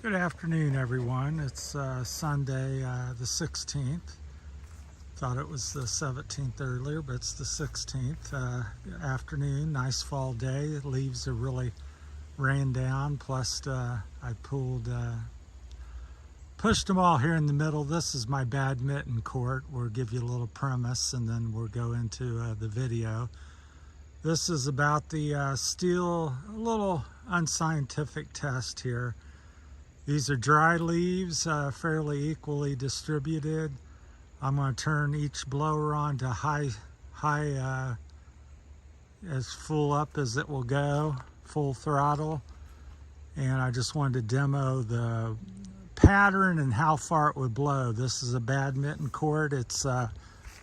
Good afternoon, everyone. It's Sunday the 16th. Thought it was the 17th earlier, but it's the 16th. Afternoon, nice fall day. The leaves are really ran down. Plus, I pushed them all here in the middle. This is my badminton court. We'll give you a little premise and then we'll go into the video. This is about the Stihl, a little unscientific test here. These are dry leaves, fairly equally distributed. I'm going to turn each blower on to high, as full up as it will go, full throttle. And I just wanted to demo the pattern and how far it would blow. This is a badminton court. It's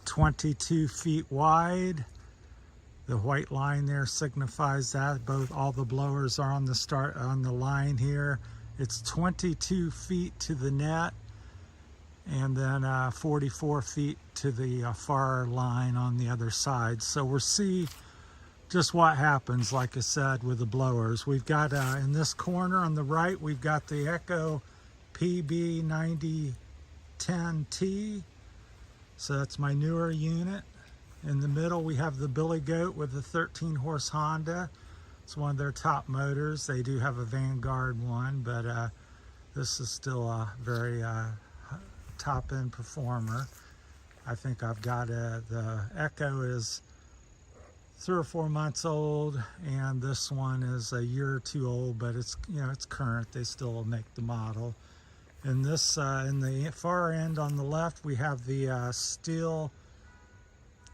22 feet wide. The white line there signifies that. All the blowers are on the line here. It's 22 feet to the net, and then 44 feet to the far line on the other side. So we'll see just what happens, like I said, with the blowers. We've got, in this corner on the right, we've got the Echo PB9010T. So that's my newer unit. In the middle, we have the Billy Goat with the 13-horse Honda. It's one of their top motors. They do have a Vanguard one, but this is still a very top-end performer. I think I've got the Echo is 3 or 4 months old, and this one is a year or two old, but it's it's current. They still make the model. And this in the far end on the left, we have the Stihl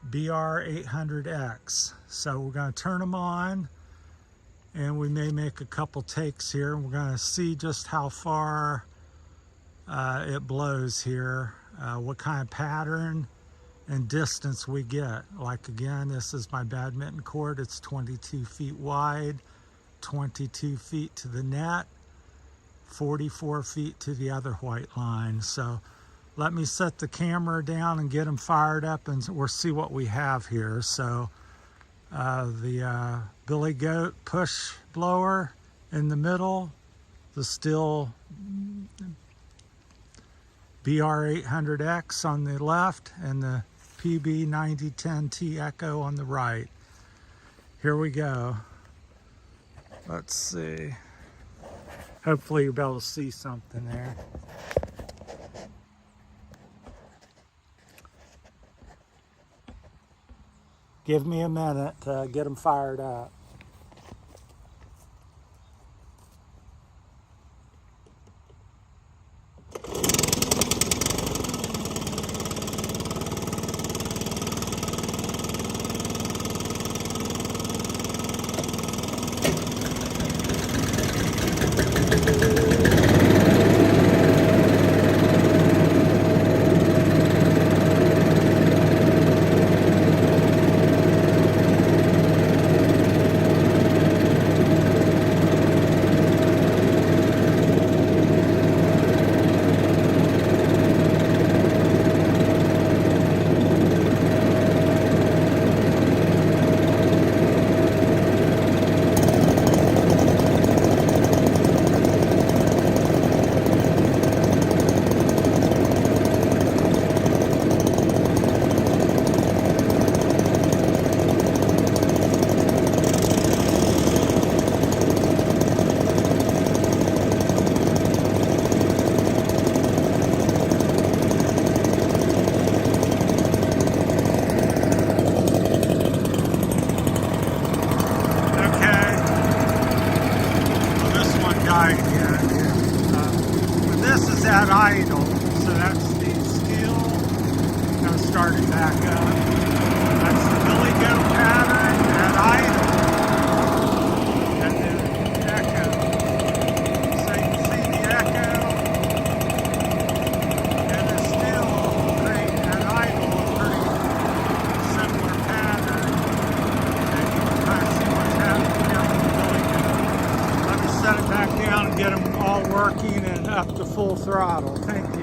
BR800X. So we're going to turn them on, and we may make a couple takes here. We're going to see just how far it blows here, what kind of pattern and distance we get. Like, again, this is my badminton court. It's 22 feet wide, 22 feet to the net, 44 feet to the other white line. So let me set the camera down and get them fired up, and we'll see what we have here. So the Billy Goat push blower in the middle, the Stihl BR800X on the left, and the PB9010T Echo on the right. Here we go. Let's see. Hopefully you'll be able to see something there. Give me a minute to get them fired up. This is at idle, so that's the Stihl. Now start it back up. That's the Billy Goat pattern at idle, and then Echo. So you can see the Echo and the Stihl great at idle, pretty similar pattern, and you can kind of see what's happening here with the Billy Goat. Let me set it back down and get them all working and up to full throttle. Thank you.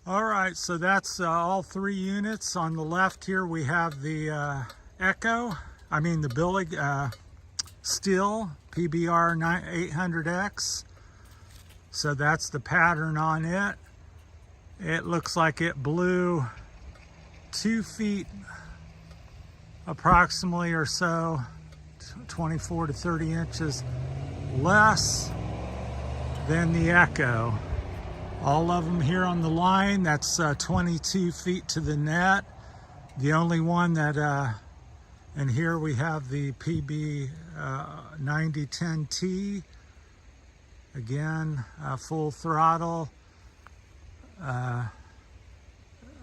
All right, so that's all 3 units. On the left here we have the Echo, the Billy Stihl PBR 800X. So that's the pattern on it. It looks like it blew 2 feet approximately or so, 24 to 30 inches less than the Echo. All of them here on the line, that's 22 feet to the net. The only one that, and here we have the PB 9010T. Again, full throttle.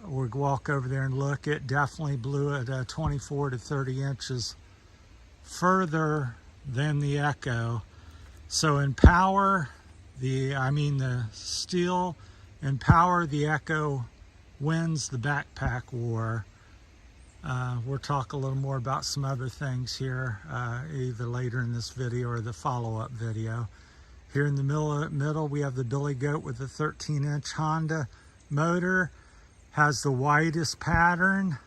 We'll walk over there and look. It definitely blew it 24 to 30 inches further than the Echo. So in power, the Stihl, in power, the Echo wins the backpack war. We'll talk a little more about some other things here, either later in this video or the follow-up video. Here in the middle, we have the Billy Goat with a 13-inch Honda motor, has the widest pattern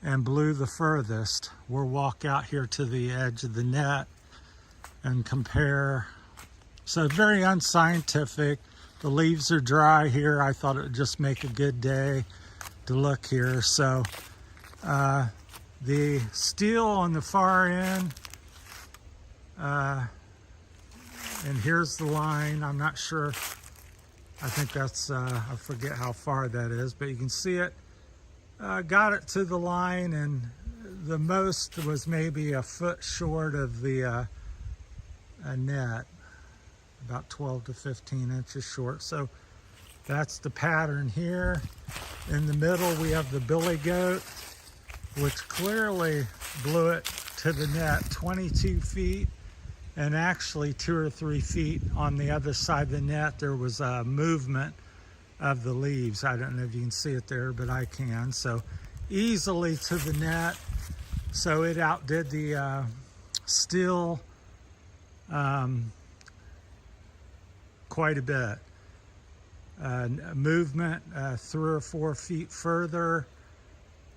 and blew the furthest. We'll walk out here to the edge of the net and compare. So very unscientific. The leaves are dry here. I thought it would just make a good day to look here. So the Stihl on the far end, and here's the line. I'm not sure. I think that's, I forget how far that is, but you can see it. Got it to the line, and the most was maybe a foot short of the net. About 12 to 15 inches short. So that's the pattern here. In the middle we have the Billy Goat, which clearly blew it to the net 22 feet, and actually 2 or 3 feet on the other side of the net there was a movement of the leaves. I don't know if you can see it there, but I can. So easily to the net. So it outdid the Stihl quite a bit. Movement 3 or 4 feet further,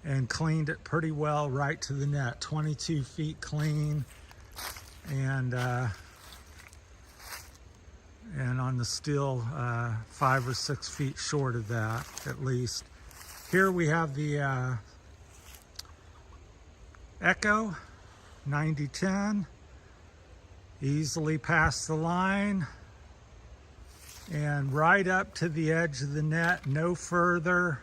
and cleaned it pretty well right to the net. 22 feet clean, and on the Stihl 5 or 6 feet short of that at least. Here we have the Echo 9010, easily past the line and right up to the edge of the net, no further.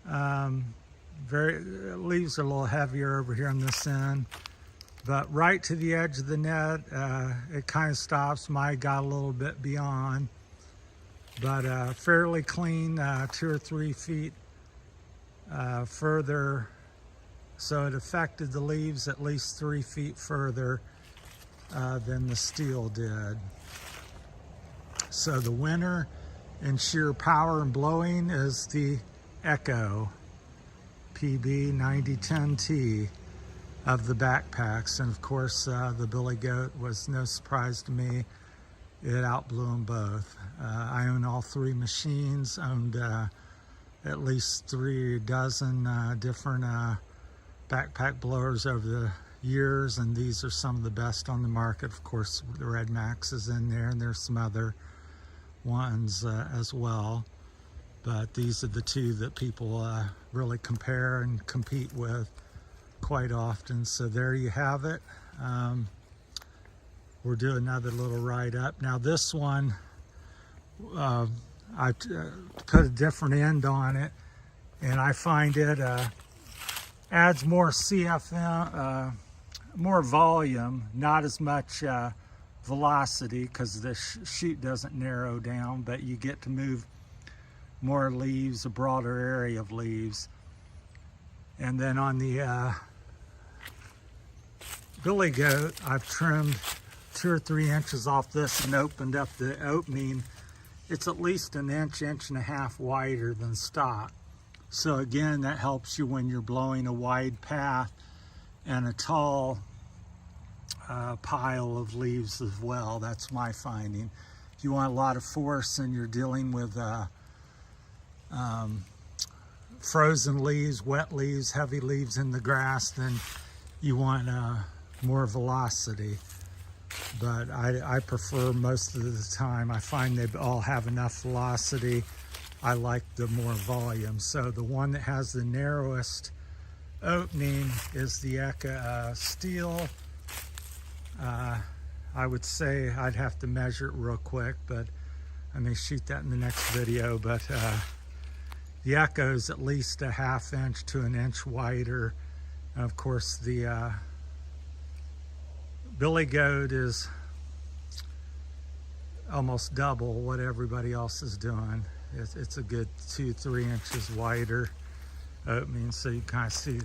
Leaves are a little heavier over here on this end, but right to the edge of the net, it kind of stops. Mine got a little bit beyond, but fairly clean, 2 or 3 feet further. So it affected the leaves at least 3 feet further than the Stihl did. So the winner in sheer power and blowing is the Echo PB 9010T of the backpacks. And of course, the Billy Goat was no surprise to me. It outblew them both. I own all 3 machines, owned at least 3 dozen different backpack blowers over the years, and these are some of the best on the market. Of course, the Red Max is in there, and there's some other ones as well, but these are the 2 that people really compare and compete with quite often. So there you have it. We'll do another little ride up. Now this one, I put a different end on it, and I find it adds more CFM, more volume, not as much velocity, because the chute doesn't narrow down, but you get to move more leaves, a broader area of leaves. And then on the Billy Goat, I've trimmed 2 or 3 inches off this and opened up the opening. It's at least an inch, inch and a half wider than stock. So again, that helps you when you're blowing a wide path and a tall pile of leaves as well. That's my finding. If you want a lot of force and you're dealing with frozen leaves, wet leaves, heavy leaves in the grass, then you want more velocity. But I prefer most of the time, I find they all have enough velocity. I like the more volume. So the one that has the narrowest opening is the Stihl. I would say I'd have to measure it real quick, but I may shoot that in the next video. But the Echo is at least a ½ inch to an inch wider. And of course, the Billy Goat is almost double what everybody else is doing. It's a good 2-3 inches wider opening, so you kind of see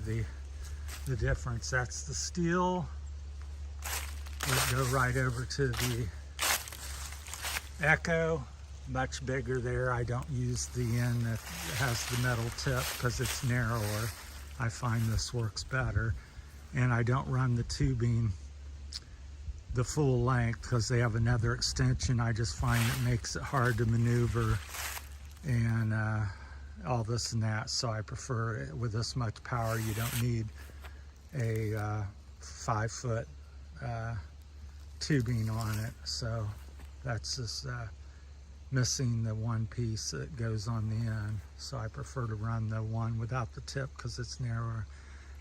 the difference. That's the Stihl. We'll go right over to the Echo, much bigger there. I don't use the end that has the metal tip because it's narrower. I find this works better. And I don't run the tubing the full length because they have another extension. I just find it makes it hard to maneuver and all this and that. So I prefer it with this much power. You don't need a 5-foot tubing on it. So that's just missing the one piece that goes on the end. So I prefer to run the one without the tip because it's narrower.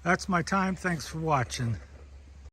That's my time. Thanks for watching.